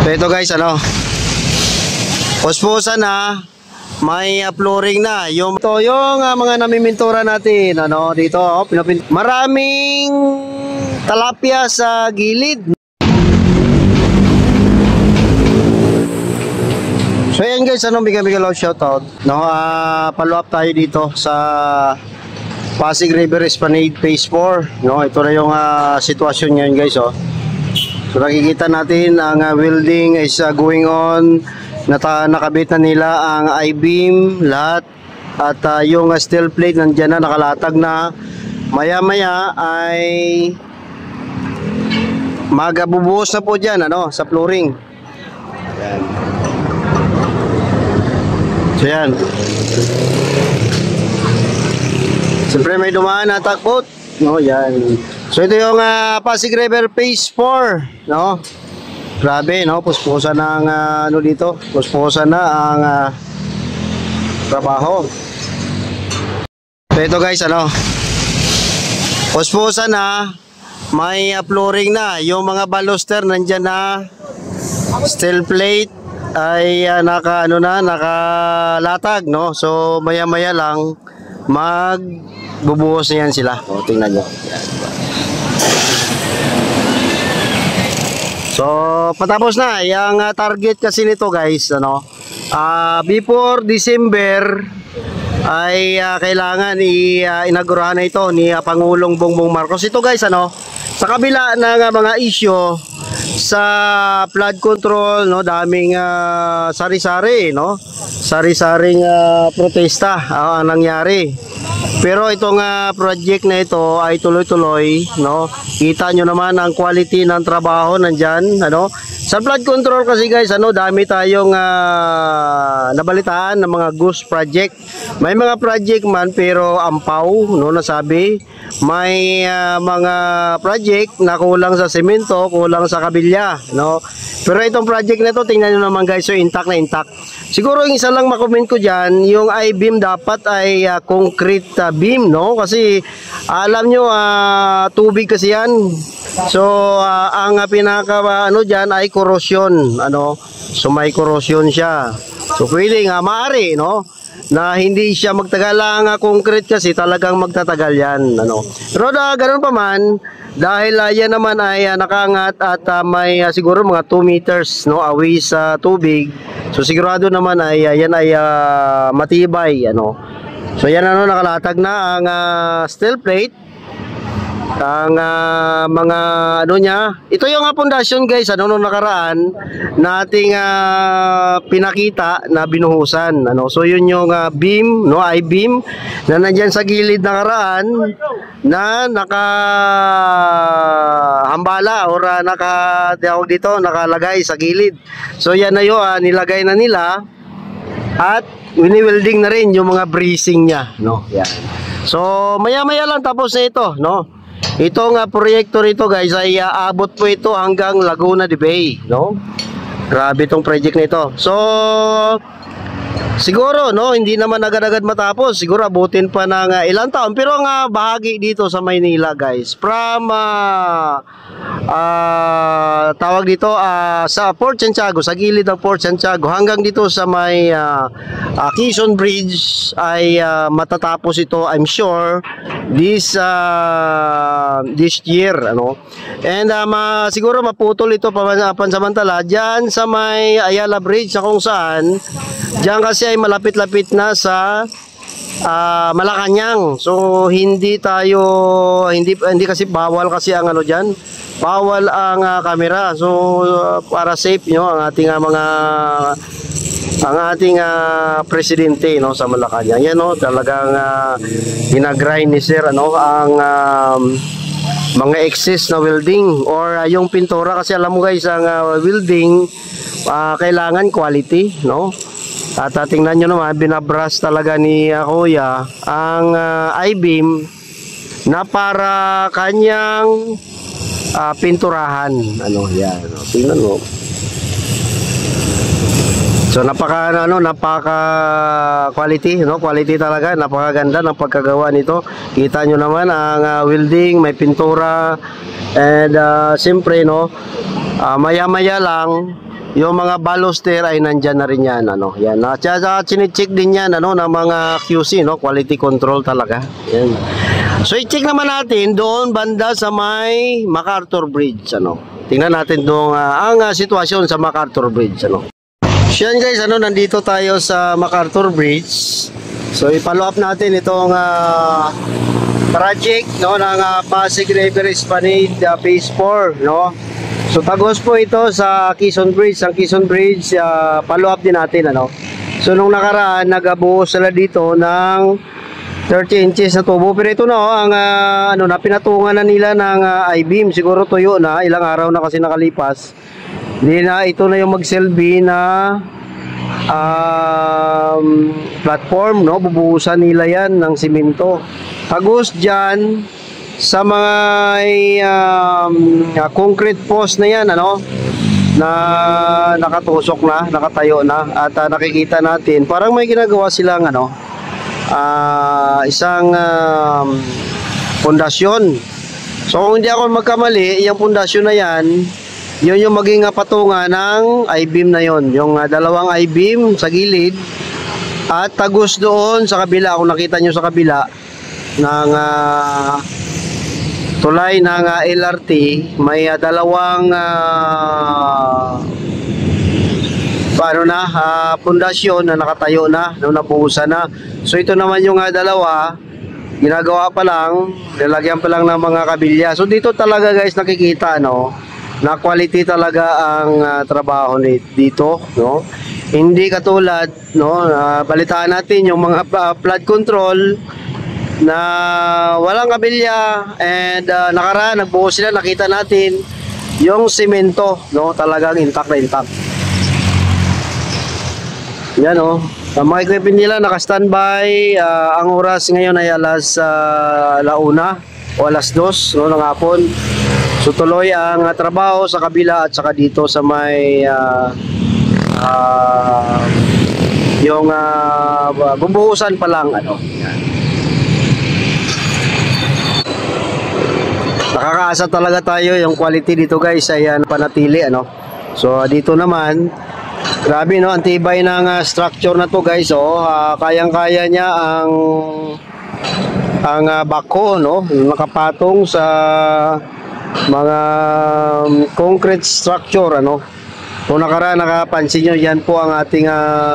So ito guys, puspusan na, may flooring na. Yung mga namimintura natin, dito, maraming talapia sa gilid. So yan guys, bigyan love shoutout. Follow up tayo dito sa Pasig River Esplanade Phase 4. Ito na yung sitwasyon ngayon guys. So nakikita natin ang welding is going on. Nakabit na nila ang I-beam lahat. At yung steel plate nandiyan na, nakalatag na. Maya maya ay magabubuhos na po dyan sa flooring. Yan. So yan. Siyempre may dumaan na takot. Yan. So ito yung Pasig River Phase 4, Grabe, puspusan na ang dito. Puspusan na ang trabaho. So ito guys, puspusan na, may flooring na. Yung mga baluster nandiyan na. Steel plate ay nakalatag, So maya-maya lang magbubuhos na yan sila. Tingnan nyo. So, patapos na. Yung target kasi nito guys, before December ay kailangan inaugurahan na ito ni Pangulong Bongbong Marcos. Ito guys, sa kabila ng mga issue sa flood control, daming sari-sari, sari-saring protesta ang nangyari. Pero itong project na ito ay tuloy-tuloy, Kita nyo naman ang quality ng trabaho nandyan, Sa flood control kasi guys, dami tayong nabalitaan ng mga ghost project. May mga project man pero ampaw, nasabi. May mga project na kulang sa semento, kulang sa kabilya, Pero itong project na ito, tingnan nyo naman guys, so intact na intact. Siguro yung isa lang makomment ko dyan, yung I-beam dapat ay concrete beam, Kasi alam nyo, tubig kasi yan. So ang pinaka dyan ay corrosion, So may corrosion siya. So pwede nga maaari, na hindi siya magtagal ang concrete kasi talagang magtatagal yan, Pero ganoon pa man, dahil yan naman ay nakaangat at may siguro mga 2 meters away sa tubig. So sigurado naman ay yan ay matibay, So yan nakalatag na ang steel plate. Ang mga niya, ito yung pundasyon guys, nung nakaraan nating pinakita na binuhusan, So yun yung beam, I-beam na nandyan sa gilid nakaraan na nakahambala or nakalagay sa gilid. So yan na yun, nilagay na nila at wini-welding na rin yung mga bracing niya, Yan. So maya-maya lang tapos na ito, Itong proyekto nito guys ay aabot po ito hanggang Laguna de Bay, Grabe itong project nito. So siguro hindi naman agad-agad matapos. Siguro abutin pa ng ilang taon. Pero ang bahagi dito sa Maynila guys, from tawag dito sa Port Santiago, sa gilid ng Port Santiago hanggang dito sa may Quezon Bridge ay matatapos ito, I'm sure, this year, And siguro maputol ito pansamantala dyan sa may Ayala Bridge, na kung saan dyan kasi ay malapit-lapit na sa Malacanang. So hindi kasi bawal kasi ang dyan, bawal ang camera. So para safe ang ating presidente sa Malacanang. Yan talagang ginagrind ni sir ang mga excess na welding or yung pintura, kasi alam mo guys ang welding kailangan quality, At tingnan nyo naman, binabrush talaga ni Kuya ang I-beam na para kanyang pinturahan. Yan. Tingnan mo. So napaka quality, quality talaga, napakaganda ng pagkagawa nito. Kita nyo naman ang welding, may pintura, and siyempre maya-maya lang yung mga baluster ay nandyan na rin yan, ano. Yan. At chine-check din yan, ano, ng mga QC, no, quality control talaga. Yan. So i-check naman natin doon banda sa may MacArthur Bridge, ano. Tingnan natin doon ang sitwasyon sa MacArthur Bridge, ano. So yan guys, ano, nandito tayo sa MacArthur Bridge. So i-follow up natin itong project, no, ng Pasig River Esplanade Phase 4, no. So tagos po ito sa Quezon Bridge. Ang Quezon Bridge, follow up din natin, ano. So nung nakaraan nagabuo sila dito ng 30 inches na tubo, pero ito na ang ano na pinatungan na nila ng I-beam. Siguro tuyo na, ilang araw na kasi nakalipas. Hindi na, ito na yung magselbi na platform, no. Bubuhusan nila yan ng simento. Tagos dyan sa mga concrete post na yan, ano, na nakatusok na, nakatayo na, at nakikita natin parang may ginagawa silang ano, isang pundasyon. So kung hindi ako magkamali, yung pundasyon na yan, yun yung maging patungan ng I-beam na yon, yung dalawang I-beam sa gilid at tagos doon sa kabila. Kung nakita nyo sa kabila ng tulay ng LRT, may dalawang pundasyon na nakatayo na, nabuhusan na. So ito naman yung dalawa, ginagawa pa lang, nilagyan pa lang ng mga kabilya. So dito talaga guys nakikita, no, na quality talaga ang trabaho dito, no. Hindi katulad, no, balitaan natin yung mga flood control na walang kabilya, and nakaraan nagbuhos sila, nakita natin yung semento, no, talagang intact na intact. Yan, oh, ang mga equipment nila naka-standby. Ang oras ngayon ay alas 1 o alas 2, no, ng hapon. So tuloy ang trabaho sa kabila at saka dito sa may yung bubuhusan pa lang, ano. Yan. Nakakaasa talaga tayo yung quality dito guys ay panatili, ano. So dito naman grabe, no, ang tibay ng structure na to guys, oh. Kayang-kaya niya ang bako, no, nakapatong sa mga concrete structure, ano. Kung nakapansin nyo, yan po ang ating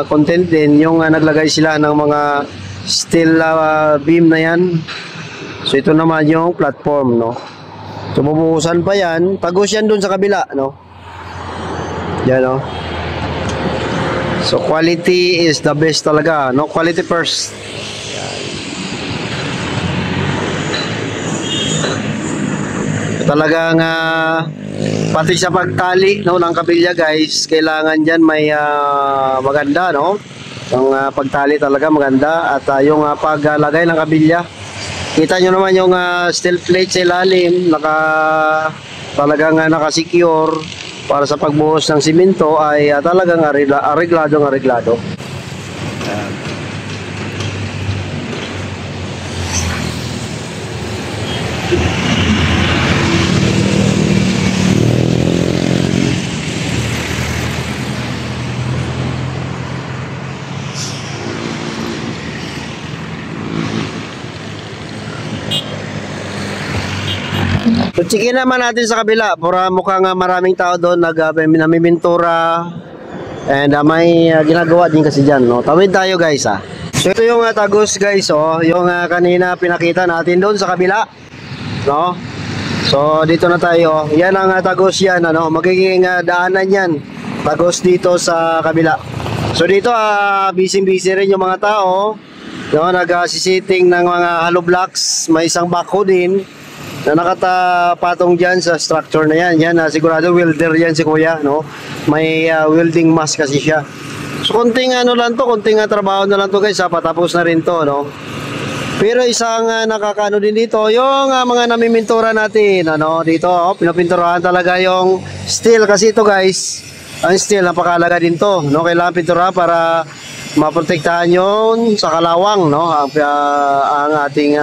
content din, yung naglagay sila ng mga steel beam na yan. So ito naman yung platform, no. So bubuhusan pa yan, tagos yan dun sa kabila, no. Yan, no. So quality is the best talaga, no, quality first. Talagang pati sa pagtali, no, ng kabilya guys, kailangan dyan may maganda, no. Yung pagtali talaga maganda, at yung paglagay ng kabilya, kita nyo naman yung steel plate sa ilalim, talagang nakasecure para sa pagbuhos ng simento ay talagang areglado. So checkin naman natin sa kabila, para mukhang maraming tao doon namimintura, and may ginagawa din kasi dyan, no. Tawid tayo guys, ha. So ito yung tagos guys, oh, yung kanina pinakita natin doon sa kabila, no. So dito na tayo, yan ang tagos yan, ano, magiging daanan yan, tagos dito sa kabila. So dito busy rin yung mga tao, no, nagsisiting ng mga hollow blocks. May isang backhoe din na nakatapatong dyan sa structure na yan. Yan, sigurado welder yan si kuya, no. May welding mask kasi siya. So konting lang to, konting trabaho na lang to guys, patapos na rin to, no. Pero isang nakakaano din dito, yung mga namimintura natin, ano, dito, pinapinturahan talaga yung steel, kasi ito guys, ang steel napakalaga din to, no. Kailangan pinturahan para maprotektahan yun sa kalawang, no, ang ating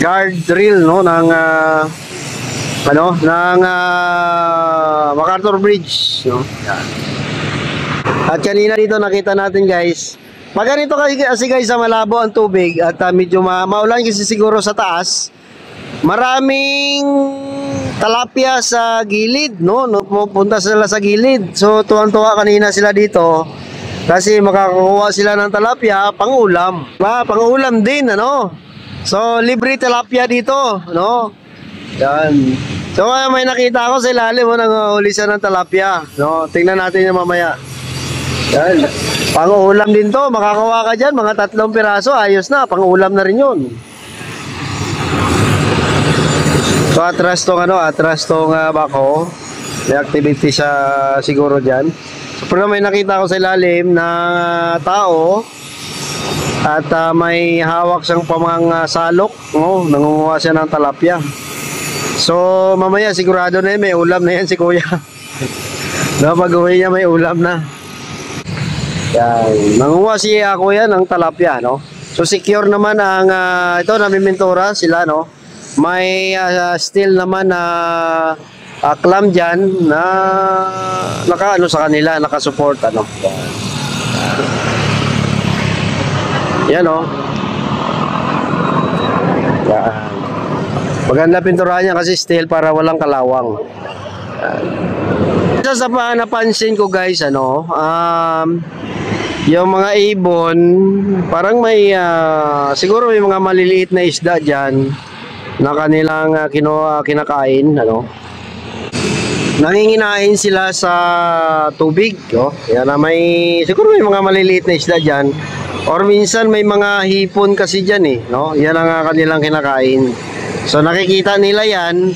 guard drill, no, ng MacArthur Bridge, no? Yan. At kanina dito nakita natin guys, pag ganito kasi guys sa malabo ang tubig at medyo maulan kasi siguro sa taas, maraming talapia sa gilid, no? Pupunta sila sa gilid. So tuwang-tuwa kanina sila dito kasi makakakuha sila ng talapia pang-ulam. Pang-ulam din, ano? So libre talapia dito, no? Yan. So may nakita ako sa ilalim, nanguhuli siya ng talapia, no? Tingnan natin yung mamaya. Yan. Pang-ulam din to, makakakuha ka dyan, mga 3 piraso, ayos na, pang-ulam na rin yun. So atras tong bako. May activity siya siguro dyan. So pero may nakita ko sa ilalim na tao at may hawak siyang pamang salok, no? Nangunguha siya ng talapia. So mamaya sigurado na yun, may ulam na yan si kuya. No, pag-uwi niya may ulam na. Yan, nangunguha si kuya ng talapia, no? So secure naman ang ito, namimintura sila, no? May steel naman na clam dyan na naka-ano sa kanila, naka-support, ano? Yan, no? Yan. Maganda pinturahan niya kasi steel para walang kalawang. Isa sa napansin ko guys, ano, yung mga ibon, parang may siguro may mga maliliit na isda dyan na kanilang kinakain, ano. Nanginginain sila sa tubig, oh. Yan na may siguro may mga maliliit na isda dyan, or minsan may mga hipon kasi dyan, eh, no. Yan ang kanilang kinakain. So nakikita nila yan,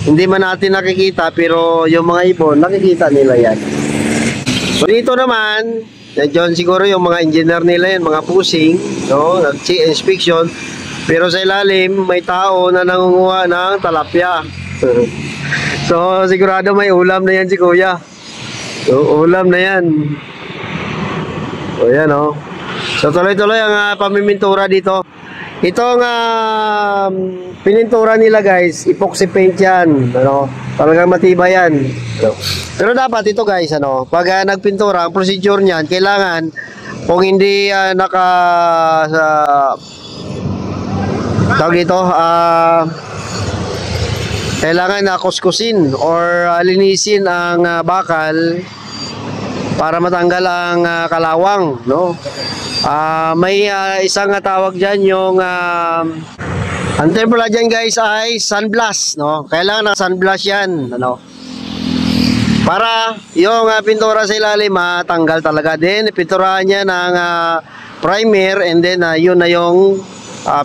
hindi man natin nakikita, pero yung mga ibon nakikita nila yan. So dito naman, John, siguro yung mga engineer nila yan, mga pusing, no, nag-inspection, pero sa ilalim may tao na nangunguha ng talapia. So sigurado may ulam na yan si kuya. So ulam na yan. So yan, oh. So tuloy-tuloy ang pamimintura dito. Itong pinintura nila guys, epoxy paint yan, ano, talagang matibay yan. Pero dapat ito guys, ano, pag nagpintura, ang procedure niyan, kailangan kung hindi tawag dito, kailangan na kuskusin or linisin ang bakal para matanggal ang kalawang, no? May isang tawag dyan, yung ang term pala dyan guys ay sunblast, no? Kailangan na sunblast yan, ano, para yung pintura sa ilalim matanggal talaga. Din pinturahan niya ng primer, and then yun na yung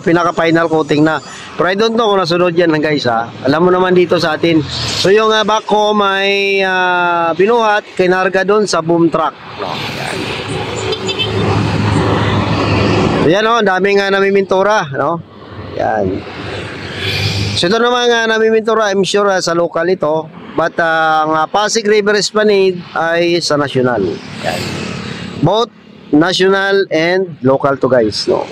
pinaka final coating na. Pero I don't know kung nasunod yan guys, alam mo naman dito sa atin. So yung backhoe may binuhat, kinarga doon sa boom truck, no? Yan. Yan, oh, daming namimintura, no? Yan. So ito naman namimintura, I'm sure sa local ito, but ang Pasig River Esplanade ay sa national. Yan. Both national and local to guys, no?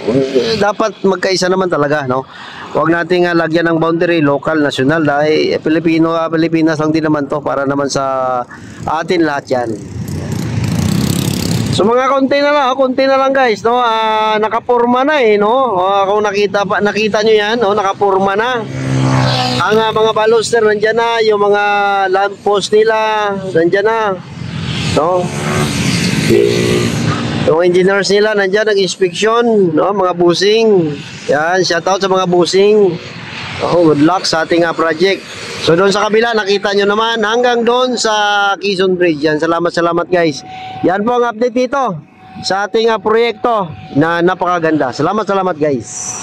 Dapat magkaisa naman talaga, no? Huwag nating lagyan ng boundary local, national, dahil Pilipinas lang din naman to, para naman sa atin lahat yan. So mga konti na lang guys, no? Nakapurma na, eh, no? Kung nakita nyo yan, no? Nakapurma na. Ang mga baluster nandiyan na, yung mga lamppost nila nandiyan na, no? Yung engineers nila nandiyan, nag-inspection, no? Mga busing. Yan, shoutout sa mga busing. Good luck sa ating project. So doon sa kabila, nakita nyo naman, hanggang doon sa Quezon Bridge. Yan, salamat guys. Yan po ang update dito sa ating proyekto na napakaganda. Salamat guys.